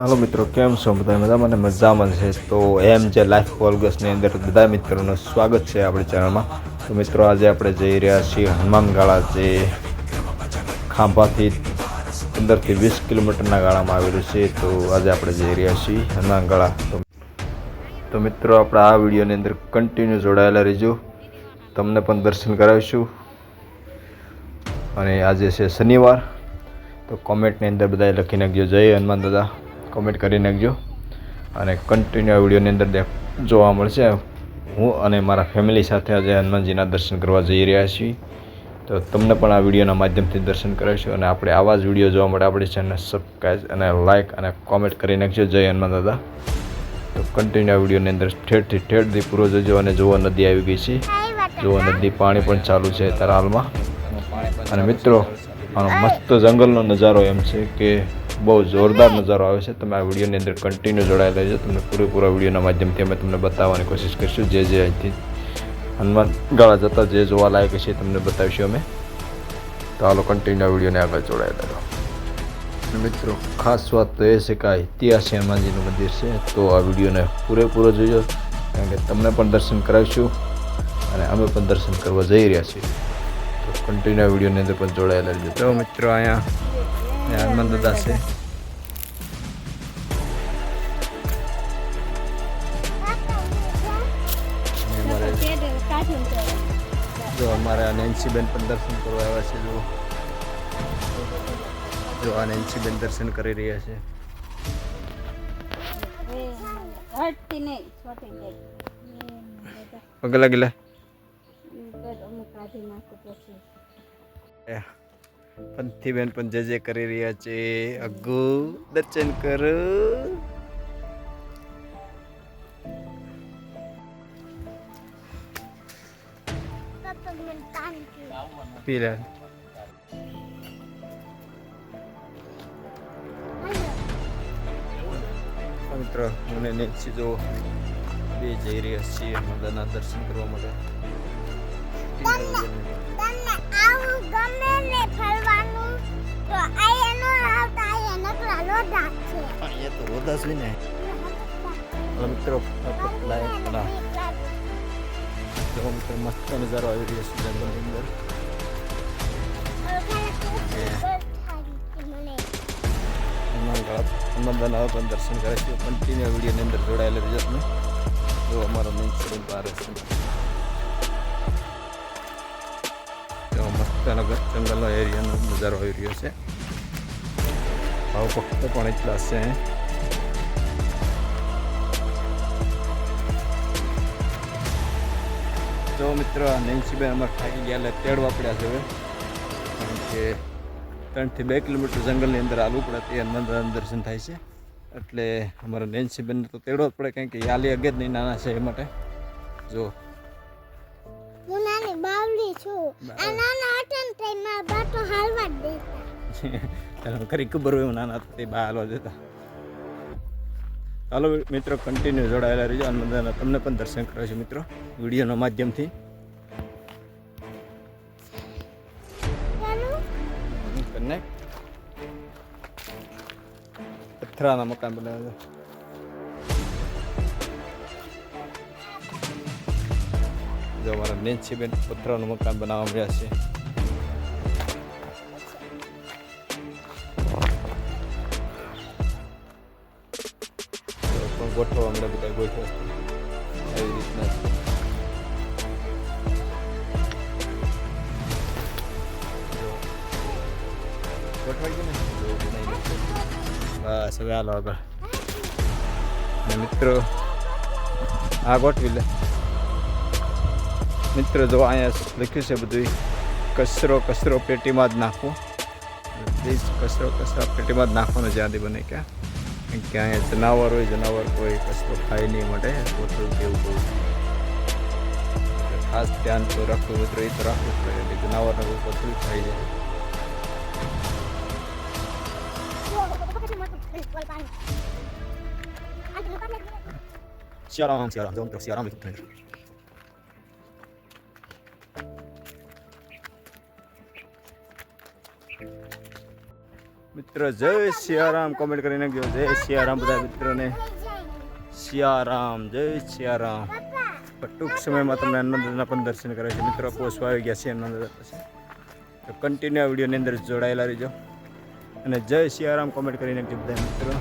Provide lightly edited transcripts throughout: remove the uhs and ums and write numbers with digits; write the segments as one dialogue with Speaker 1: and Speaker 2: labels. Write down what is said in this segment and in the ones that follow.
Speaker 1: હાલો મિત્રો, કેમ છો બધા? મજામાં ને મજામાં છે. તો એમ જે લાઈફ પોલગસની અંદર બધા મિત્રોનું સ્વાગત છે આપણી ચેનલમાં. તો મિત્રો, આજે આપણે જઈ રહ્યા છીએ હનુમાનગાળા, જે ખાંભાથી 15થી 20 કિલોમીટરના ગાળામાં આવેલું છે. તો આજે આપણે જઈ રહ્યા છીએ હનુમાનગાળા. તો મિત્રો, આપણે આ વિડીયોની અંદર કન્ટિન્યુ જોડાયેલા રહીજો, તમને પણ દર્શન કરાવીશું. અને આજે છે શનિવાર, તો કોમેન્ટની અંદર બધાએ લખી નાખજો જય હનુમાન દાદા, કોમેન્ટ કરી નાખજો. અને કન્ટિન્યુ આ વિડીયોની અંદર જોવા મળશે. હું અને મારા ફેમિલી સાથે આજે હનુમાનજીના દર્શન કરવા જઈ રહ્યા છીએ. તો તમને પણ આ વિડીયોના માધ્યમથી દર્શન કરાવીશું. અને આપણે આવા જ વિડીયો જોવા માટે આપણી ચેનલને સબસ્ક્રાઈબ અને લાઇક અને કોમેન્ટ કરી નાખજો જય હનુમાન દાદા. તો કન્ટિન્યુ આ વિડીયોની અંદર ઠેઠથી પૂરો જોજો. અને જોવા નદી આવી ગઈ છે, જોવા નદી પાણી પણ ચાલુ છે અત્યારે હાલમાં. અને મિત્રો, આનો મસ્ત જંગલનો નજારો એમ છે કે બહુ જોરદાર નજારો આવે છે. તમે આ વિડીયોની અંદર કન્ટિન્યુ જોડાયેલા રહેજો. તમને પૂરેપૂરા વિડીયોના માધ્યમથી અમે તમને બતાવવાની કોશિશ કરીશું. જે અહીંથી હનુમાનગાળા જતાં જે જોવા લાયક છે તમને બતાવીશું અમે. તો હાલો કન્ટિન્યુ આ વિડીયોને આગળ જોડાયેલા રહો. મિત્રો, ખાસ વાત તો એ છે કે આ ઐતિહાસિક હનુમાનજીનું મંદિર છે. તો આ વિડીયોને પૂરેપૂરો જોજો, કારણ કે તમને પણ દર્શન કરાવીશું અને અમે પણ દર્શન કરવા જઈ રહ્યા છીએ. તો કન્ટિન્યુ વિડીયોની અંદર પણ જોડાયેલા રહેજો. તો મિત્રો, અહીંયા હનુમાન દાદા છે. જો અમારા નેન્સીબેન પણ દર્શન કરવા આવ્યા છે. જો આ નેન્સીબેન દર્શન કરી રહ્યા છે. પગલા ગેલા પંથીબેન પણ જે કરી રહ્યા છે. અગ્ગુ દર્શન કરો. પીલા મિત્રો, મને નેન્સી જો બે જઈ રહ્યા છીએ દાદાના દર્શન કરવા માટે. મિત્રો, મસ્ત નજારો આવી રહ્યો છે જંગલની અંદર. હનુમાનદાના પણ દર્શન કરે છે. કન્ટિન્યુ વિડીયોની અંદર જોડાયેલા રહેજો તમે. જો અમારો મેન સ્વરૂપ બહાર છે. તો મસ્ત જંગલનો એરિયાનો નજારો આવી રહ્યો છે. ભાવ ભક્તો પણ એટલા છે. તો મિત્રો, આ નેન્સીબેન અમારે થાકી ગયા એટલે તેડવા પડ્યા છે હવે, કારણ કે 3 થી 2 કિલોમીટર જંગલની અંદર હાલવું પડે તે હનુમાનદાદાના દર્શન થાય છે. એટલે અમારા નેન્સીબેનને તો તેડવો જ પડે, કારણ કે યાલી અગે જ નહીં, નાના છે એ માટે. જો હું નાની બાવલી છું, આ નાના હતા ને તે મારા બાટો હાલવા જ દેતા. તને ખરી ખબર હોય હું નાના હતા તે બા હાલવા દેતા. ચાલો મિત્રો, કન્ટિન્યુ જોડાયેલા રહેજો. હનુમાનદાદાના તમને પણ દર્શન કરાવશું મિત્રો વિડીયોના માધ્યમથી. પથરાના મકાન બનાવે જો અમારા નેન્સીબેન પથરાનું મકાન બનાવવા મળ્યા છે. પણ ગોઠવવા મળે બધા ગોઠવ એવી રીતના. ગોઠવાઈ ગયું ને બસ. હવે હાલો આગળ. અને મિત્રો, આ ગોઠવી લે. મિત્રો, જો અહીંયા લખ્યું છે બધું કચરો પેટીમાં જ નાખવો. પ્લીઝ કચરો પેટીમાં જ નાખવાનો જ્યાંથી બને ક્યાં, કે અહીંયા જનાવર હોય, જનાવર કોઈ કચરો ખાય નહીં માટે ગોઠવું કેવું બહુ ખાસ ધ્યાન તો રાખવું. મિત્રો, એ તો રાખવું જ પડે, એટલે જનાવરને કોઈ કચરું ખાઈ જાય. સિયારામ સિયારામ મિત્રો જય સિયારામ કોમેન્ટ કરી નાખજો. જય સિયારામ બધા મિત્રોને. સિયારામ, જય સિયારામ. ટૂંક સમયમાં તમને હનુમાન પણ દર્શન કરે છે મિત્રો. પોસવા આવી ગયા છે હનુમાન દાદા પાસે. તો કન્ટિન્યુ આ વિડીયોની અંદર જોડાયેલા રહેજો અને જય સિયારામ કોમેન્ટ કરી નાખજો બધા મિત્રો.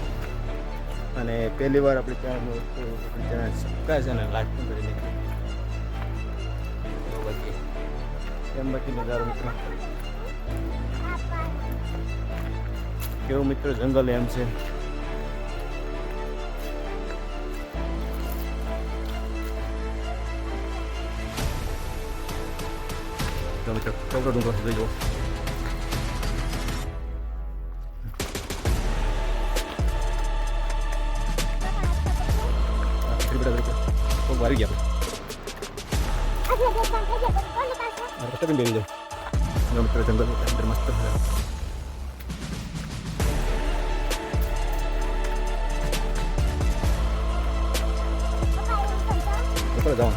Speaker 1: અને પહેલી વાર આપણી ચેનલ સબસ્ક્રાઈબ છે અને લાઈક પણ કરી નાખજો. કેમ બાકી નજારો મિત્રો કેવું મિત્રો જંગલ એમ છે. મિત્રો કેવડો ડુંગર જોઈ જુઓ. વારી ગયા મિત્રો જંગલ અંદર મસ્ત જાઓ.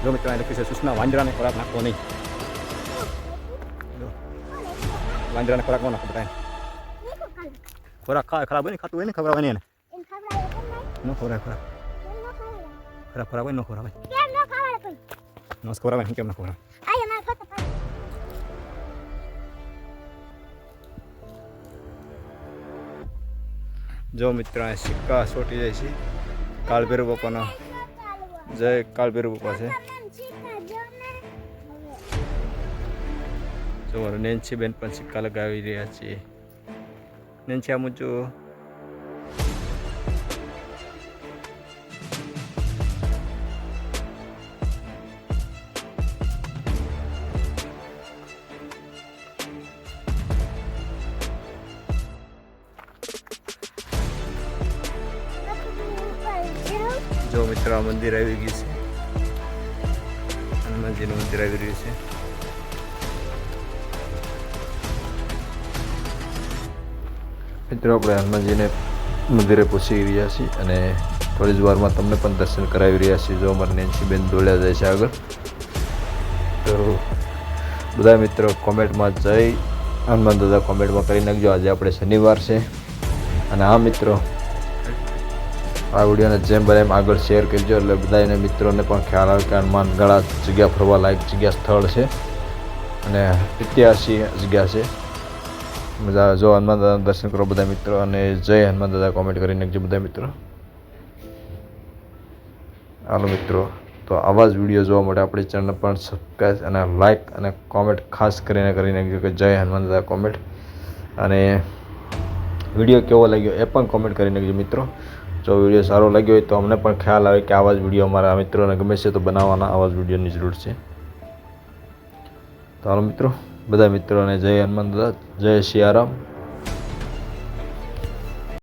Speaker 1: જો મિત્રો લખ્યું છે સૂચના વાંદરાને ખોરાક નાખવો નહીં. વાંદરાને ખોરાક ન નાખવો બધાને. ખોરાક ખરાબ હોય ને ખાતું હોય ને ખવડાવવાની એને ન ખવડાવે. ખરાબ હોય ન ખવડાવે. ન ખવડાવે કેમ ન ખવડાવે. જો મિત્રો આ સિક્કા સોટી જાય છે. કાળભૈરવ બાપાનો જય કાળભૈરવ બાપા છે. જો નેન્સી બેન પણ સિક્કા લગાવી રહ્યા છીએ. નેન્સી આમ જો જો મિત્રો આ મંદિર આવી ગયું છે. હનુમાનજીનું મંદિર આવી રહ્યું છે. મિત્રો આપણે હનુમાનજીને મંદિરે પહોંચી રહ્યા છીએ અને થોડી જ વારમાં તમને પણ દર્શન કરાવી રહ્યા છીએ. જો અમારે નેન્સીબેન દોડ્યા જાય છે આગળ. તો બધા મિત્રો કોમેન્ટમાં જય હનુમાન દાદા કોમેન્ટમાં કરી નાખજો. આજે આપણે શનિવાર છે અને આ મિત્રો આ વિડીયોને જેમ બને એમ આગળ શેર કરજો એટલે બધાને મિત્રોને પણ ખ્યાલ આવે કે હનુમાન ગળા જગ્યા ફરવા લાયક જગ્યા સ્થળ છે અને ઐતિહાસિક જગ્યા છે. બધા જો હનુમાન દાદાના દર્શન કરો બધા મિત્રો અને જય હનુમાન દાદા કોમેન્ટ કરી નાખજો બધા મિત્રો. હાલો મિત્રો, તો આવા જ વિડીયો જોવા માટે આપણી ચેનલ પણ સબસ્ક્રાઈબ અને લાઇક અને કોમેન્ટ ખાસ કરીને કરી નાખજો કે જય હનુમાન દાદા કોમેન્ટ. અને વિડીયો કેવો લાગ્યો એ પણ કોમેન્ટ કરી નાખજો મિત્રો. જો વિડીયો સારો લાગ્યો હોય તો અમને પણ ખ્યાલ આવે કે આવા જ વિડીયો અમારા મિત્રોને ગમે છે તો બનાવવાના આવા જ વિડીયોની જરૂર છે. તો હાલો મિત્રો, બધા મિત્રોને જય હનુમાન દાદા, જય સિયારામ.